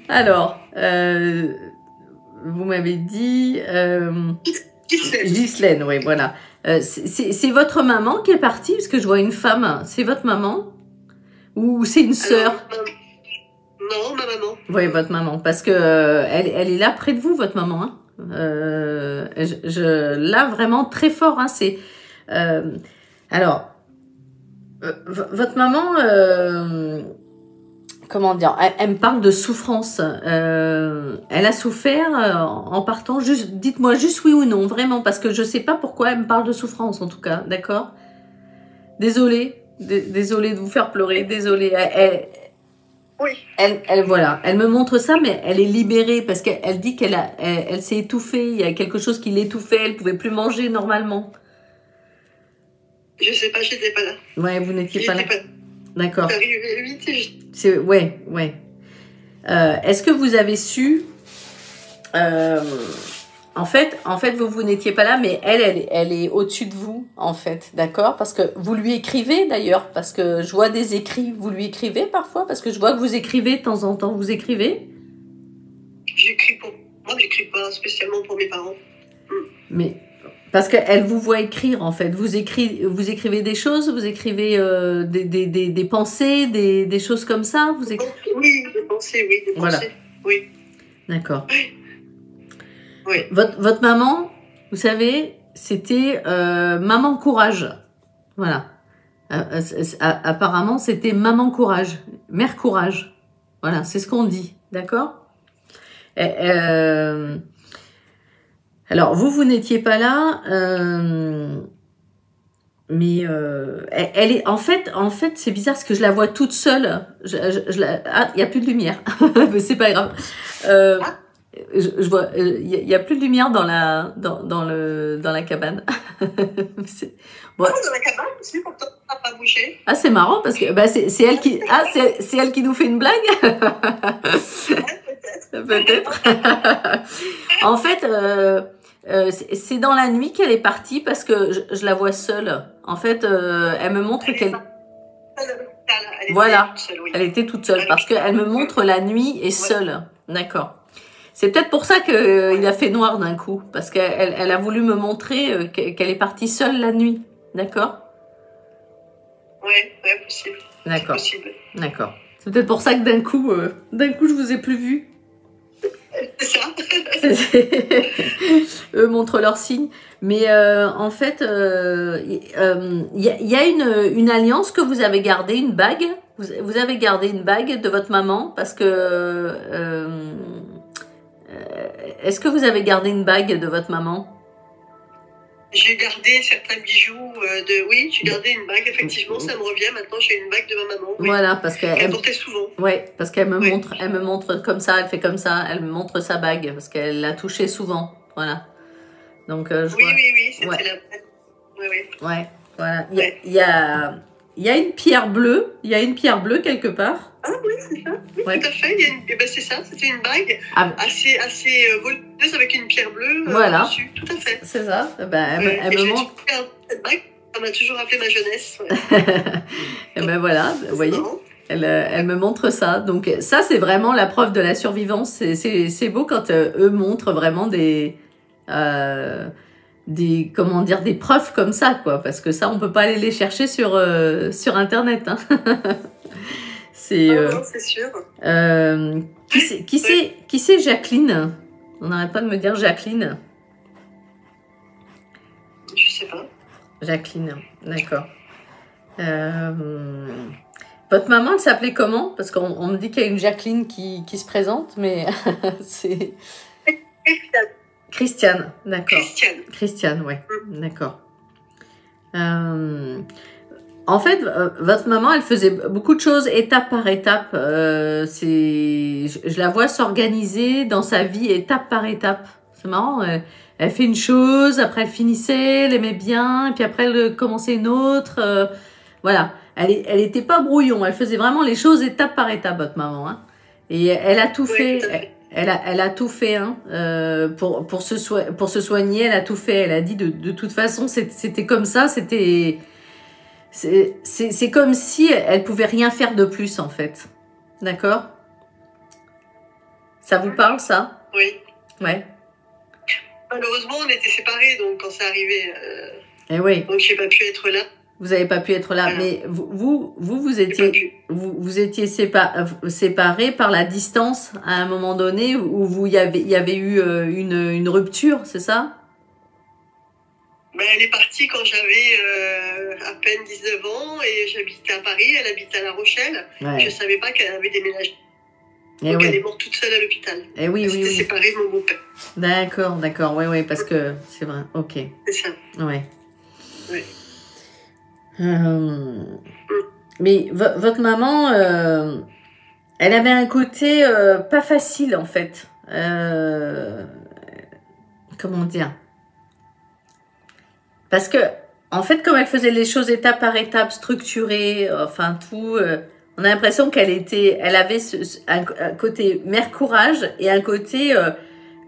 Alors, vous m'avez dit... Ghislaine, oui, voilà. C'est votre maman qui est partie, parce que je vois une femme. C'est votre maman? Ou c'est une sœur? Non, ma maman. Oui, votre maman. Parce que elle est là près de vous, votre maman. Hein. Là, vraiment très fort. Hein, c'est alors, votre maman... comment dire, elle me parle de souffrance. Elle a souffert en partant. Juste, dites-moi juste oui ou non, vraiment, parce que je sais pas pourquoi elle me parle de souffrance, en tout cas, d'accord? Désolée, désolée de vous faire pleurer, désolée. Oui. Voilà, elle me montre ça, mais elle est libérée parce qu'elle dit elle s'est étouffée. Il y a quelque chose qui l'étouffait. Elle pouvait plus manger normalement. Je sais pas, j'étais pas là. Ouais, vous n'étiez pas là. D'accord. C'est arrivé vite. Ouais. Est-ce que vous avez su... en fait, vous n'étiez pas là, mais elle est au-dessus de vous, en fait, d'accord? Parce que vous lui écrivez, d'ailleurs, parce que je vois des écrits. Vous lui écrivez parfois? Parce que je vois que vous écrivez de temps en temps. Vous écrivez? J'écris pour moi, j'écris pas spécialement pour mes parents. Mais... Parce qu'elle vous voit écrire, en fait. Vous écrivez des choses, vous écrivez des pensées, des choses comme ça. Oui, des pensées, oui. Des voilà. Pensées, oui. D'accord. Oui. Votre maman, vous savez, c'était Maman Courage. Voilà. Apparemment, c'était Maman Courage, Mère Courage. Voilà, c'est ce qu'on dit. D'accord? Alors, vous n'étiez pas là, mais elle est en fait, c'est bizarre parce que je la vois toute seule. Ah, il y a plus de lumière, mais c'est pas grave. Je vois, il y a plus de lumière dans la cabane. Bon. Dans la cabane aussi, pourtant, ça n'a pas bougé. Ah, c'est marrant parce que c'est elle qui, c'est elle qui nous fait une blague. Peut-être. En fait, c'est dans la nuit qu'elle est partie parce que je la vois seule. En fait, elle me montre qu'elle... Voilà, elle était toute seule parce qu'elle me montre la nuit et seule. D'accord. C'est peut-être pour ça qu'il a fait noir d'un coup. Parce qu'elle a voulu me montrer qu'elle est partie seule la nuit. D'accord? Ouais, possible. D'accord. D'accord. C'est peut-être pour ça que d'un coup, je vous ai plus vu. C'est ça. Eux montrent leurs signes. Mais en fait, y a une alliance que vous avez gardée, une bague. Vous avez gardé une bague de votre maman parce que... est-ce que vous avez gardé une bague de votre maman? J'ai gardé certains bijoux Oui, j'ai gardé une bague, effectivement, ça me revient. Maintenant, j'ai une bague de ma maman. Oui. Voilà, parce qu'elle portait souvent. Ouais, parce qu'elle me montre, elle me montre comme ça, elle fait comme ça, elle me montre sa bague, parce qu'elle l'a touchée souvent. Voilà. Donc, je vois. Oui, c'est la... Oui. Ouais, voilà. Il y a une pierre bleue, quelque part. Ah oui, c'est ça. Oui, tout à fait. C'est ça, c'était une bague assez volumeuse avec une pierre bleue voilà. dessus. Tout à fait. C'est ça. Elle me montre. Cette bague, ça m'a toujours rappelé ma jeunesse. Et voilà, vous voyez. Elle me montre ça. Donc ça, c'est vraiment la preuve de la survivance. C'est beau quand eux montrent vraiment des comment dire, des preuves comme ça, quoi. Parce que ça, on peut pas aller les chercher sur Internet. Hein. Non, c'est sûr. Qui c'est Jacqueline? On n'arrête pas de me dire Jacqueline. Je sais pas. Jacqueline, d'accord. Votre maman, elle s'appelait comment? Parce qu'on me dit qu'il y a une Jacqueline qui se présente, mais c'est... Christiane, d'accord. Christiane, ouais, d'accord. En fait, votre maman, elle faisait beaucoup de choses étape par étape. Je la vois s'organiser dans sa vie étape par étape. C'est marrant. Elle fait une chose, après elle finissait, elle aimait bien, et puis après elle commençait une autre. Voilà. Elle était pas brouillon. Elle faisait vraiment les choses étape par étape, votre maman. Hein. Et elle a tout fait. Elle a tout fait. Hein. Pour se soigner, elle a tout fait. Elle a dit de toute façon, c'était comme ça. C'est comme si elle pouvait rien faire de plus, en fait. D'accord? Ça vous parle, ça? Oui. Ouais. Malheureusement, on était séparés, donc quand ça arrivait, Eh oui. donc j'ai pas pu être là. Vous n'avez pas pu être là, Voilà. mais vous étiez séparés par la distance à un moment donné où il y avait eu une rupture, c'est ça? Ben, elle est partie quand j'avais à peine 19 ans et j'habitais à Paris, elle habite à La Rochelle. Ouais. Je savais pas qu'elle avait déménagé. Eh Donc oui. elle est morte toute seule à l'hôpital. Eh oui, Elle oui, s'était oui. séparée de mon beau-père. D'accord, oui, parce que c'est vrai, ok, C'est ça. ouais. Ouais. Mais votre maman, elle avait un côté pas facile en fait. Comment dire? Parce que, en fait, comme elle faisait les choses étape par étape, structurées, enfin tout, on a l'impression elle avait un côté mère courage et un côté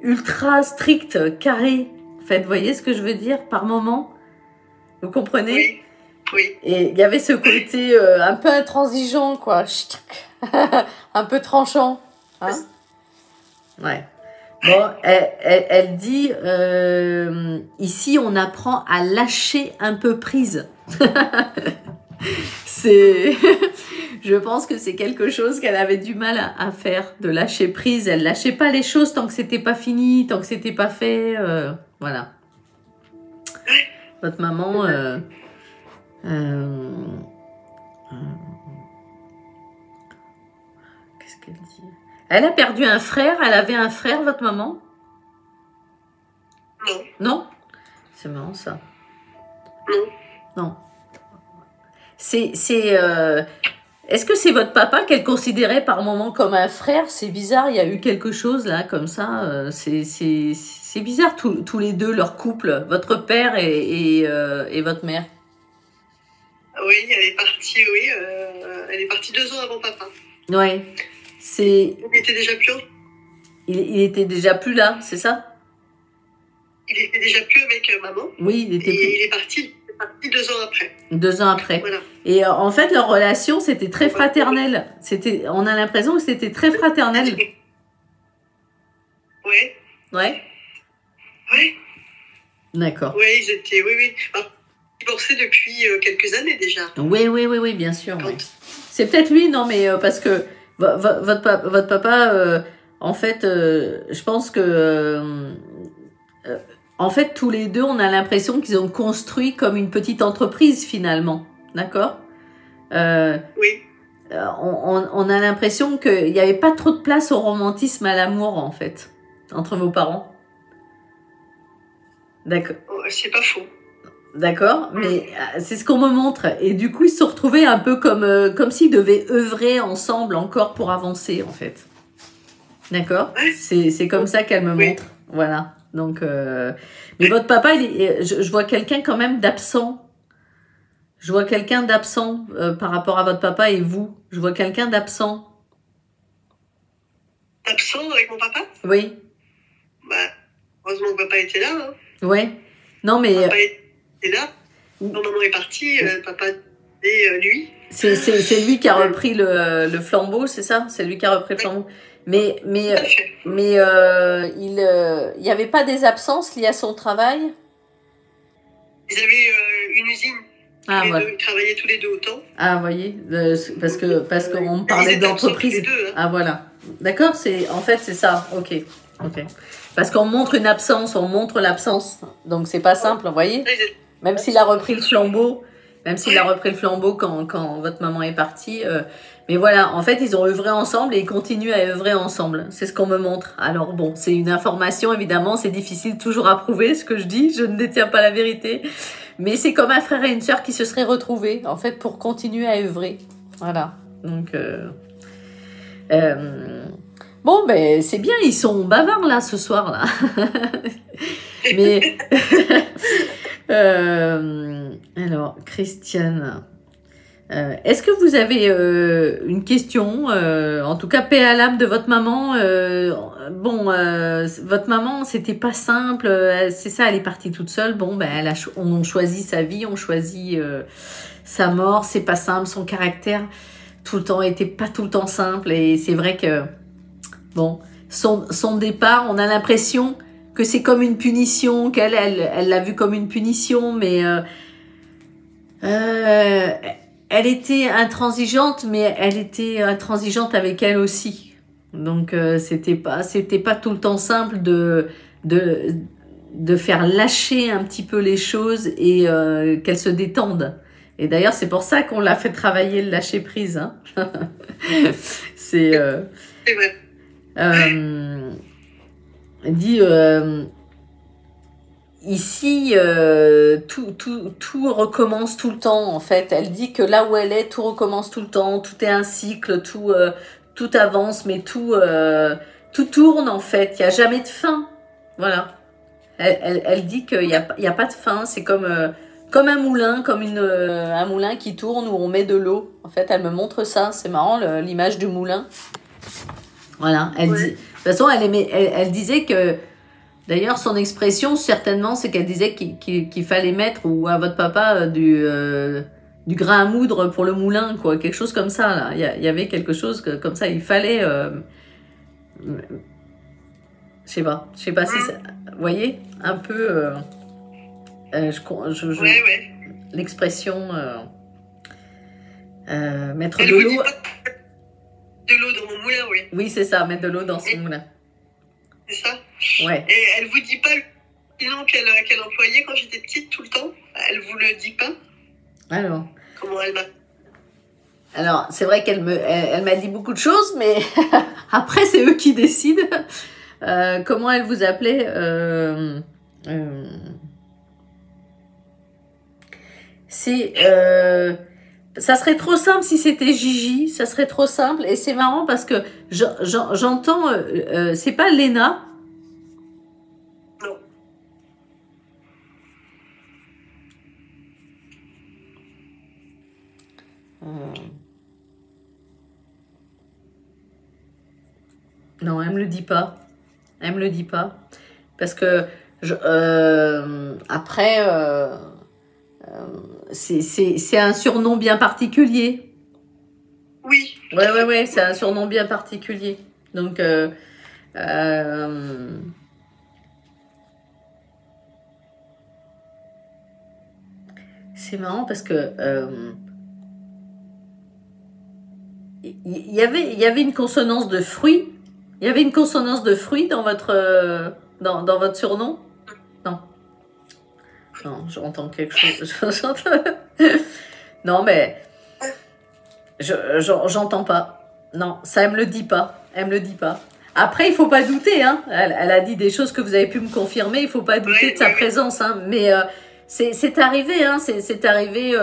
ultra strict, carré. En fait, vous voyez ce que je veux dire par moment? Vous comprenez? Oui. Oui. Et il y avait ce côté un peu intransigeant, quoi. Un peu tranchant. Hein? Ouais. Bon, elle dit, ici, on apprend à lâcher un peu prise. Je pense que c'est quelque chose qu'elle avait du mal à faire, de lâcher prise. Elle lâchait pas les choses tant que c'était pas fini, tant que c'était pas fait. Voilà. Votre maman... qu'est-ce qu'elle dit? Elle a perdu un frère. Elle avait un frère, votre maman? Non. Non? C'est marrant, ça. Non. Non. Est-ce que c'est votre papa qu'elle considérait par moment comme un frère? C'est bizarre, il y a eu quelque chose là, comme ça. C'est bizarre, tous les deux, leur couple, votre père et votre mère. Oui, elle est partie, oui. Elle est partie 2 ans avant papa. Ouais. Il était déjà plus. Il était déjà plus là, c'est ça? Il était déjà plus avec maman. Oui, il était plus. Il est parti 2 ans après. 2 ans après. Voilà. Et en fait, leur relation, c'était très fraternel. On a l'impression que c'était très fraternel. Oui. Ouais. Oui. D'accord. Oui, ils étaient, oui. Divorcés depuis quelques années déjà. Oui, bien sûr. Ouais. C'est peut-être lui, non, mais parce que votre papa, en fait, je pense que, en fait, tous les deux, on a l'impression qu'ils ont construit comme une petite entreprise finalement, d'accord? Oui. On a l'impression qu'il n'y avait pas trop de place au romantisme, à l'amour, en fait, entre vos parents. D'accord. C'est pas faux. D'accord, mais c'est ce qu'on me montre. Et du coup, ils se sont retrouvés un peu comme s'ils devaient œuvrer ensemble encore pour avancer, en fait. D'accord? C'est comme ça qu'elle me montre. Voilà. Donc, mais votre papa, je vois quelqu'un quand même d'absent. Je vois quelqu'un d'absent par rapport à votre papa et vous. Je vois quelqu'un d'absent. Absent avec mon papa? Oui. Bah, heureusement que papa était là. Hein. Oui. Non, mais... Papa était là. Quand maman est partie, papa et lui. C'est lui qui a repris le flambeau, c'est ça? C'est lui qui a repris le flambeau. Mais il y avait pas des absences liées à son travail? Ils avaient une usine. Voilà. Ils travaillaient tous les deux autant. Ah, vous voyez, parce qu'on me parlait d'entreprise. Hein. Ah, voilà. D'accord, en fait, c'est ça. Ok. Parce qu'on montre une absence, on montre l'absence. Donc, c'est pas simple, vous voyez? Même s'il a repris le flambeau, quand votre maman est partie. Mais voilà, en fait, ils ont œuvré ensemble et ils continuent à œuvrer ensemble. C'est ce qu'on me montre. Alors bon, c'est une information, évidemment, c'est difficile toujours à prouver ce que je dis. Je ne détiens pas la vérité. Mais c'est comme un frère et une sœur qui se seraient retrouvés, en fait, pour continuer à œuvrer. Voilà. Donc, bon, ben, c'est bien, ils sont bavards, là, ce soir, là. Mais... alors, Christiane, est-ce que vous avez une question, en tout cas paix à l'âme de votre maman? Votre maman, c'était pas simple, c'est ça, elle est partie toute seule. Bon, ben, on choisit sa vie, on choisit sa mort, c'est pas simple, son caractère tout le temps était pas tout le temps simple, et c'est vrai que bon, son départ. On a l'impression que c'est comme une punition, qu'elle elle l'a vu comme une punition, mais elle était intransigeante, mais elle était intransigeante avec elle aussi. Donc c'était pas tout le temps simple de faire lâcher un petit peu les choses et qu'elle se détende. Et d'ailleurs, c'est pour ça qu'on l'a fait travailler le lâcher prise. Hein. C'est vrai. dit ici tout recommence tout le temps en fait. Elle dit que là où elle est, tout recommence tout le temps, tout est un cycle, tout avance, mais tout tourne en fait. Il n'y a jamais de fin. Voilà. Elle dit qu'il n'y a pas de fin. C'est comme un moulin, comme un moulin qui tourne où on met de l'eau. En fait, elle me montre ça. C'est marrant l'image du moulin. Voilà. Elle dit. De toute façon, elle disait que. D'ailleurs, son expression, certainement, c'est qu'elle disait qu'il fallait mettre, ou à votre papa, du grain à moudre pour le moulin, quoi. Quelque chose comme ça, là. Il y avait quelque chose comme ça. Il fallait... je sais pas si ça... Vous voyez un peu... ouais. L'expression... mettre elle de l'eau... De l'eau dans mon moulin, oui. Oui, c'est ça, mettre de l'eau dans son moulin. C'est ça. Ouais. Et elle vous dit pas le nom qu'elle employait quand j'étais petite tout le temps? Elle vous le dit pas? Alors. Comment elle m'a... Alors, c'est vrai qu'elle m'a dit beaucoup de choses, mais après, c'est eux qui décident. Comment elle vous appelait ça serait trop simple si c'était Gigi, ça serait trop simple. Et c'est marrant parce que j'entends, c'est pas Léna. Non. Non, elle me le dit pas. Elle me le dit pas. Parce que après, c'est un surnom bien particulier. Oui. Ouais, c'est un surnom bien particulier. Donc, c'est marrant parce que il y avait une consonance de fruit. Il y avait une consonance de fruit dans votre dans votre surnom? Non. Non, j'entends quelque chose. Non, mais j'entends pas. Non, ça, elle me le dit pas. Elle me le dit pas. Après, il faut pas douter. Hein. Elle a dit des choses que vous avez pu me confirmer. Il faut pas douter de sa présence. Hein. Mais c'est arrivé. Hein. C'est arrivé.